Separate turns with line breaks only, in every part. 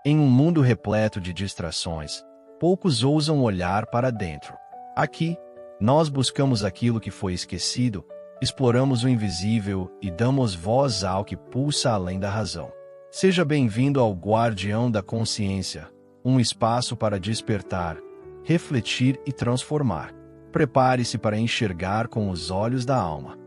Em um mundo repleto de distrações, poucos ousam olhar para dentro. Aqui, nós buscamos aquilo que foi esquecido, exploramos o invisível e damos voz ao que pulsa além da razão. Seja bem-vindo ao Guardião da Consciência, um espaço para despertar, refletir e transformar. Prepare-se para enxergar com os olhos da alma.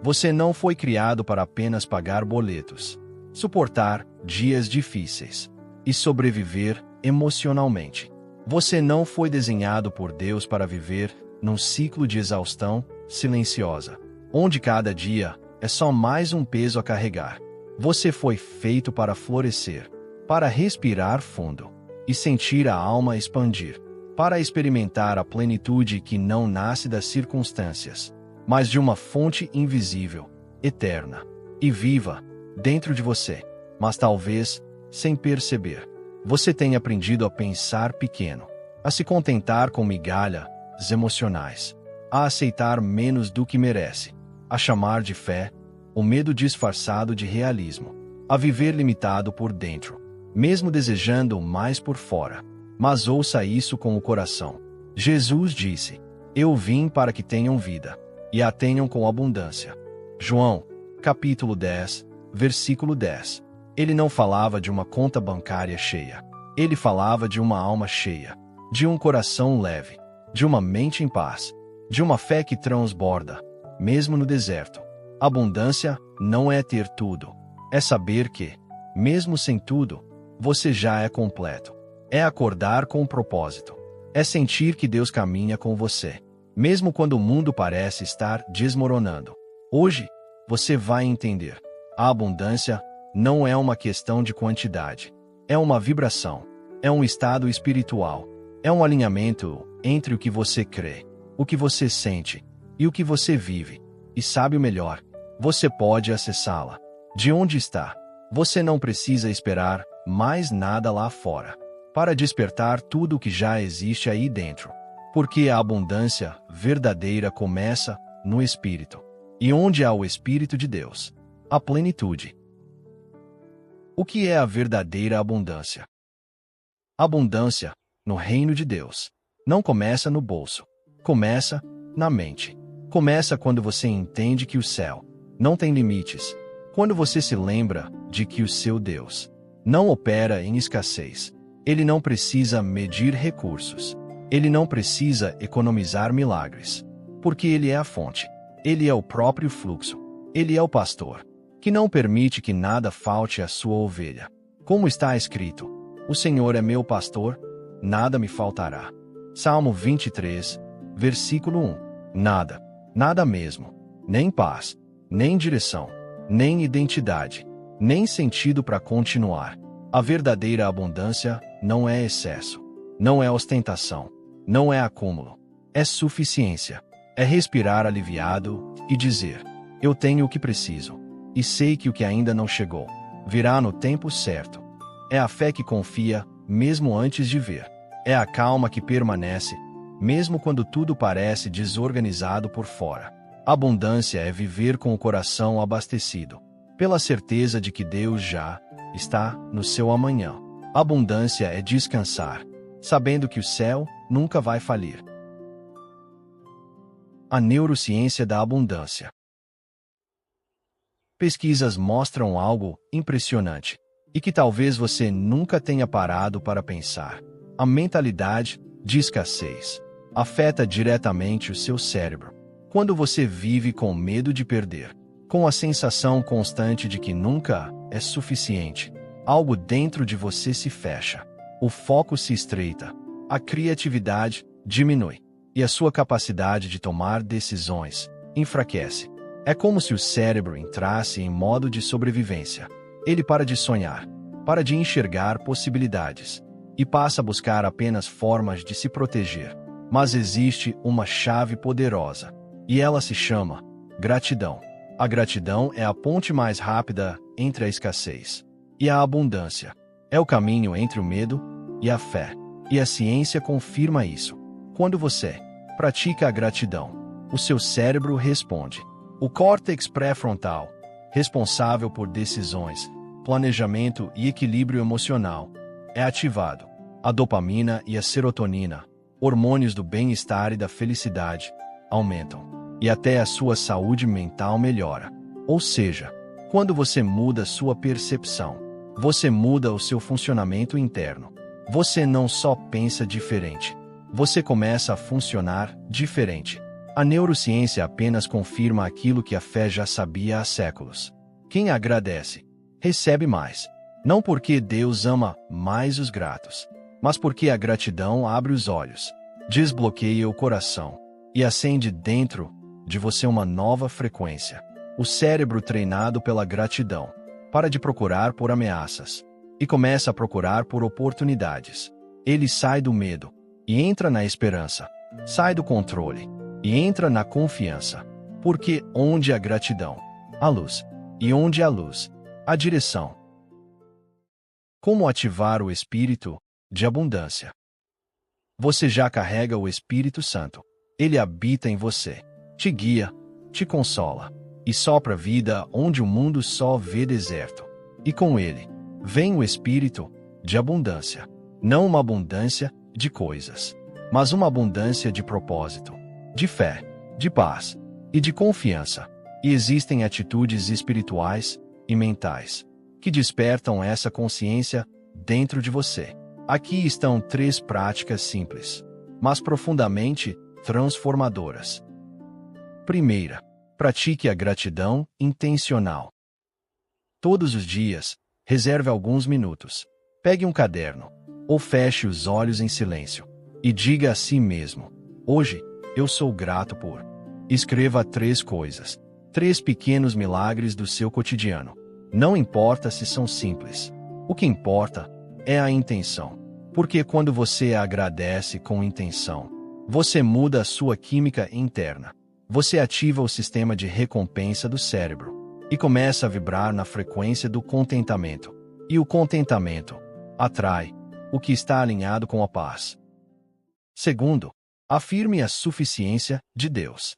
Você não foi criado para apenas pagar boletos, suportar dias difíceis e sobreviver emocionalmente. Você não foi desenhado por Deus para viver num ciclo de exaustão silenciosa, onde cada dia é só mais um peso a carregar. Você foi feito para florescer, para respirar fundo e sentir a alma expandir, para experimentar a plenitude que não nasce das circunstâncias, mas de uma fonte invisível, eterna e viva dentro de você. Mas talvez, sem perceber, você tenha aprendido a pensar pequeno, a se contentar com migalhas emocionais, a aceitar menos do que merece, a chamar de fé o medo disfarçado de realismo, a viver limitado por dentro, mesmo desejando mais por fora. Mas ouça isso com o coração. Jesus disse: "Eu vim para que tenham vida, e a tenham com abundância." João, capítulo 10, versículo 10. Ele não falava de uma conta bancária cheia. Ele falava de uma alma cheia, de um coração leve, de uma mente em paz, de uma fé que transborda, mesmo no deserto. Abundância não é ter tudo, é saber que, mesmo sem tudo, você já é completo. É acordar com um propósito. É sentir que Deus caminha com você, mesmo quando o mundo parece estar desmoronando. Hoje, você vai entender. A abundância não é uma questão de quantidade. É uma vibração. É um estado espiritual. É um alinhamento entre o que você crê, o que você sente e o que você vive. E sabe o melhor? Você pode acessá-la. De onde está? Você não precisa esperar mais nada lá fora para despertar tudo o que já existe aí dentro. Porque a abundância verdadeira começa no Espírito. E onde há o Espírito de Deus, há plenitude. O que é a verdadeira abundância? Abundância, no reino de Deus, não começa no bolso. Começa na mente. Começa quando você entende que o céu não tem limites. Quando você se lembra de que o seu Deus não opera em escassez. Ele não precisa medir recursos. Ele não precisa economizar milagres. Porque Ele é a fonte. Ele é o próprio fluxo. Ele é o pastor, que não permite que nada falte à sua ovelha. Como está escrito: "O Senhor é meu pastor, nada me faltará." Salmo 23, versículo 1. Nada, nada mesmo. Nem paz, nem direção, nem identidade, nem sentido para continuar. A verdadeira abundância não é excesso, não é ostentação, não é acúmulo. É suficiência. É respirar aliviado e dizer: "Eu tenho o que preciso, e sei que o que ainda não chegou virá no tempo certo." É a fé que confia, mesmo antes de ver. É a calma que permanece, mesmo quando tudo parece desorganizado por fora. Abundância é viver com o coração abastecido, pela certeza de que Deus já está no seu amanhã. Abundância é descansar, sabendo que o céu nunca vai falir. A neurociência da abundância. Pesquisas mostram algo impressionante, e que talvez você nunca tenha parado para pensar. A mentalidade de escassez afeta diretamente o seu cérebro. Quando você vive com medo de perder, com a sensação constante de que nunca é suficiente, algo dentro de você se fecha, o foco se estreita, a criatividade diminui, e a sua capacidade de tomar decisões enfraquece. É como se o cérebro entrasse em modo de sobrevivência. Ele para de sonhar, para de enxergar possibilidades, e passa a buscar apenas formas de se proteger. Mas existe uma chave poderosa, e ela se chama gratidão. A gratidão é a ponte mais rápida entre a escassez e a abundância. É o caminho entre o medo e a fé. E a ciência confirma isso. Quando você pratica a gratidão, o seu cérebro responde. O córtex pré-frontal, responsável por decisões, planejamento e equilíbrio emocional. É ativado. A dopamina e a serotonina, hormônios do bem-estar e da felicidade, aumentam. E até a sua saúde mental melhora. Ou seja, quando você muda sua percepção, você muda o seu funcionamento interno. Você não só pensa diferente, você começa a funcionar diferente. A neurociência apenas confirma aquilo que a fé já sabia há séculos. Quem agradece, recebe mais. Não porque Deus ama mais os gratos, mas porque a gratidão abre os olhos, desbloqueia o coração e acende dentro de você uma nova frequência. O cérebro treinado pela gratidão para de procurar por ameaças e começa a procurar por oportunidades. Ele sai do medo e entra na esperança, sai do controle e entra na confiança. Porque onde há gratidão, há luz, e onde há luz, há direção. Como ativar o espírito de abundância? Você já carrega o Espírito Santo. Ele habita em você, te guia, te consola e sopra vida onde o mundo só vê deserto. E com ele vem o espírito de abundância. Não uma abundância de coisas, mas uma abundância de propósito, de fé, de paz e de confiança. E existem atitudes espirituais e mentais que despertam essa consciência dentro de você. Aqui estão 3 práticas simples, mas profundamente transformadoras. Primeira, pratique a gratidão intencional. Todos os dias, reserve alguns minutos. Pegue um caderno, ou feche os olhos em silêncio, e diga a si mesmo: hoje, eu sou grato por. Escreva 3 coisas, 3 pequenos milagres do seu cotidiano. Não importa se são simples. O que importa é a intenção. Porque quando você agradece com intenção, você muda a sua química interna. Você ativa o sistema de recompensa do cérebro e começa a vibrar na frequência do contentamento. E o contentamento atrai o que está alinhado com a paz. Segundo, afirme a suficiência de Deus.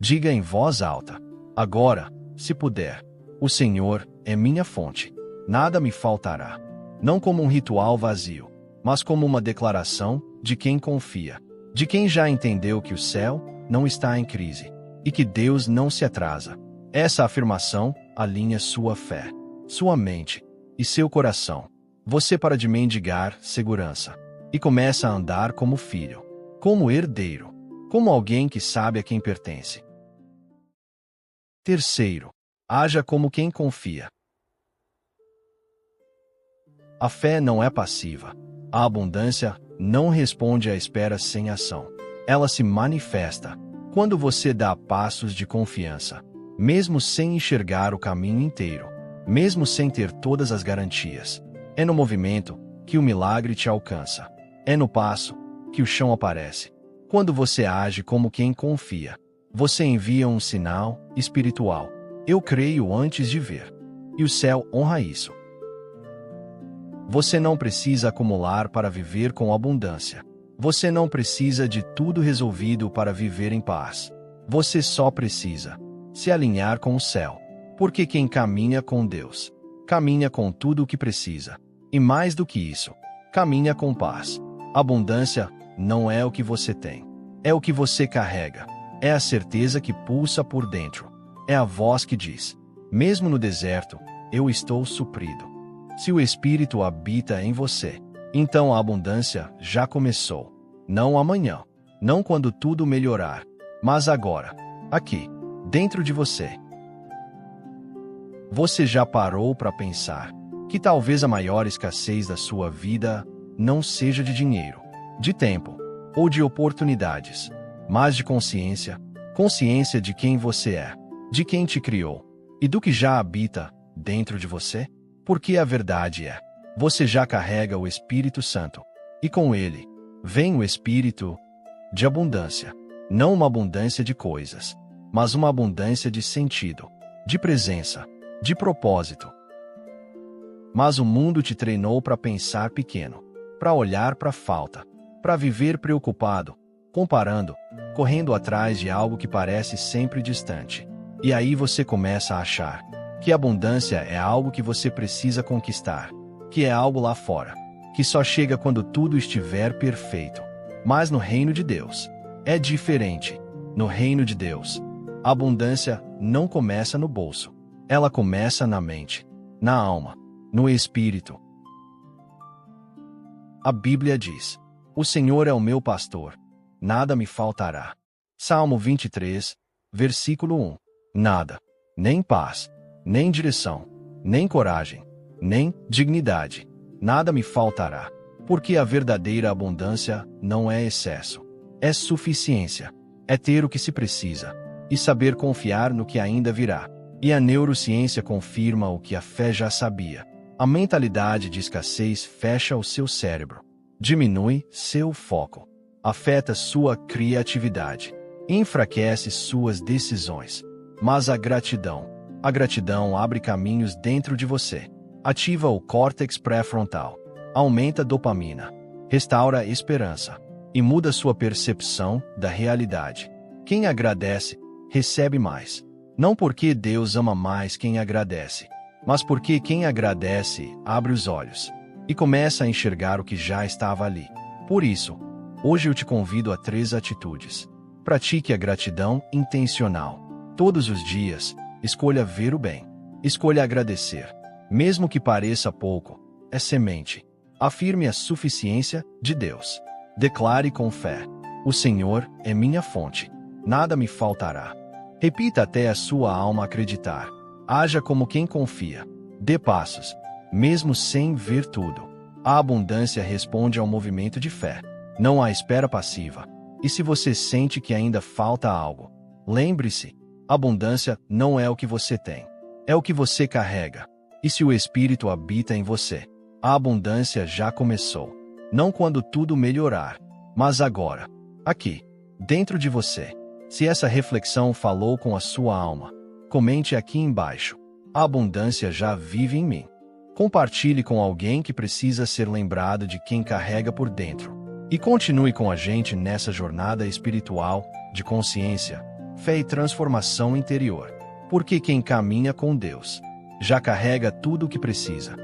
Diga em voz alta: agora, se puder, o Senhor é minha fonte. Nada me faltará. Não como um ritual vazio, mas como uma declaração de quem confia, de quem já entendeu que o céu não está em crise e que Deus não se atrasa. Essa afirmação alinha sua fé, sua mente e seu coração. Você para de mendigar segurança e começa a andar como filho, como herdeiro, como alguém que sabe a quem pertence. Terceiro, haja como quem confia. A fé não é passiva. A abundância não responde à espera sem ação. Ela se manifesta quando você dá passos de confiança, mesmo sem enxergar o caminho inteiro, mesmo sem ter todas as garantias. É no movimento que o milagre te alcança. É no passo que o chão aparece. Quando você age como quem confia, você envia um sinal espiritual. Eu creio antes de ver. E o céu honra isso. Você não precisa acumular para viver com abundância. Você não precisa de tudo resolvido para viver em paz. Você só precisa se alinhar com o céu. Porque quem caminha com Deus, caminha com tudo o que precisa. E mais do que isso, caminha com paz. Abundância não é o que você tem. É o que você carrega. É a certeza que pulsa por dentro. É a voz que diz: mesmo no deserto, eu estou suprido. Se o Espírito habita em você, então a abundância já começou. Não amanhã, não quando tudo melhorar, mas agora, aqui, dentro de você. Você já parou para pensar que talvez a maior escassez da sua vida não seja de dinheiro, de tempo ou de oportunidades, mas de consciência, consciência de quem você é, de quem te criou e do que já habita dentro de você? Porque a verdade é, você já carrega o Espírito Santo, e com ele vem o espírito de abundância. Não uma abundância de coisas, mas uma abundância de sentido, de presença, de propósito. Mas o mundo te treinou para pensar pequeno, para olhar para a falta, para viver preocupado, comparando, correndo atrás de algo que parece sempre distante. E aí você começa a achar que abundância é algo que você precisa conquistar, que é algo lá fora, que só chega quando tudo estiver perfeito. Mas no reino de Deus é diferente. No reino de Deus, a abundância não começa no bolso. Ela começa na mente, na alma, no espírito. A Bíblia diz: o Senhor é o meu pastor, nada me faltará. Salmo 23, versículo 1. Nada, nem paz, nem direção, nem coragem, nem dignidade, nada me faltará. Porque a verdadeira abundância não é excesso, é suficiência, é ter o que se precisa e saber confiar no que ainda virá. E a neurociência confirma o que a fé já sabia. A mentalidade de escassez fecha o seu cérebro, diminui seu foco, afeta sua criatividade, enfraquece suas decisões. Mas a gratidão abre caminhos dentro de você, ativa o córtex pré-frontal, aumenta a dopamina, restaura a esperança e muda sua percepção da realidade. Quem agradece, recebe mais. Não porque Deus ama mais quem agradece, mas porque quem agradece abre os olhos e começa a enxergar o que já estava ali. Por isso, hoje eu te convido a 3 atitudes. Pratique a gratidão intencional. Todos os dias, escolha ver o bem. Escolha agradecer. Mesmo que pareça pouco, é semente. Afirme a suficiência de Deus. Declare com fé: o Senhor é minha fonte. Nada me faltará. Repita até a sua alma acreditar. Haja como quem confia. Dê passos, mesmo sem ver tudo. A abundância responde ao movimento de fé, não à espera passiva. E se você sente que ainda falta algo, lembre-se: abundância não é o que você tem, é o que você carrega. E se o Espírito habita em você, a abundância já começou. Não quando tudo melhorar, mas agora, aqui, dentro de você. Se essa reflexão falou com a sua alma, comente aqui embaixo: a abundância já vive em mim. Compartilhe com alguém que precisa ser lembrado de quem carrega por dentro. E continue com a gente nessa jornada espiritual, de consciência, fé e transformação interior. Porque quem caminha com Deus já carrega tudo o que precisa.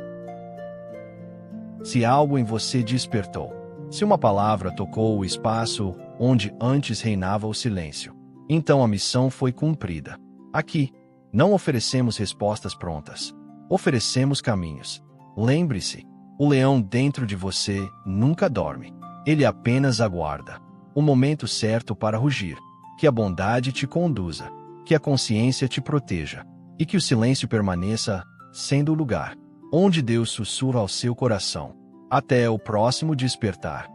Se algo em você despertou, se uma palavra tocou o espaço onde antes reinava o silêncio, então a missão foi cumprida. Aqui, não oferecemos respostas prontas, oferecemos caminhos. Lembre-se: o leão dentro de você nunca dorme. Ele apenas aguarda o momento certo para rugir. Que a bondade te conduza, que a consciência te proteja, e que o silêncio permaneça sendo o lugar onde Deus sussurra ao seu coração. Até o próximo despertar.